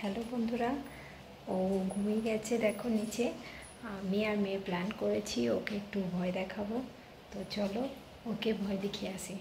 Hello বন্ধুরা, ও ঘুমিয়ে গেছে দেখো নিচে। আমি আর মেয়ে প্ল্যান করেছি ওকে একটু ভয় দেখাবো। তো চলো ওকে ভয় দেখিয়ে আসি।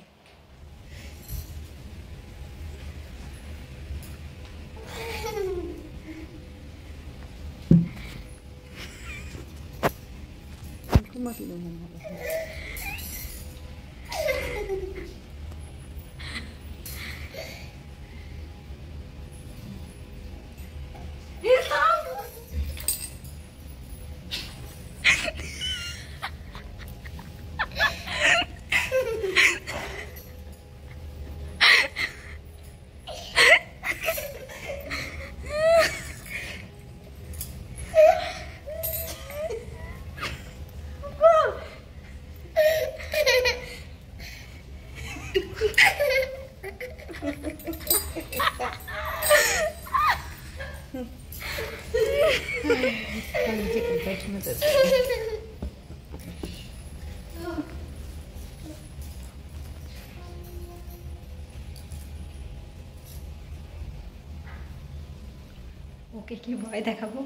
ওকে কি ভয় দেখাবো?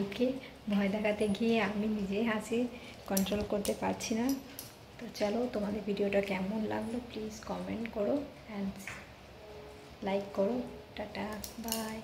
ওকে ভয় দেখাতে গিয়ে আমি নিজে হাসি কন্ট্রোল করতে পারছি না। তো চলো, তোমাদের ভিডিওটা কেমন লাগলো প্লিজ কমেন্ট করো অ্যান্ড লাইক করো। Tata, by.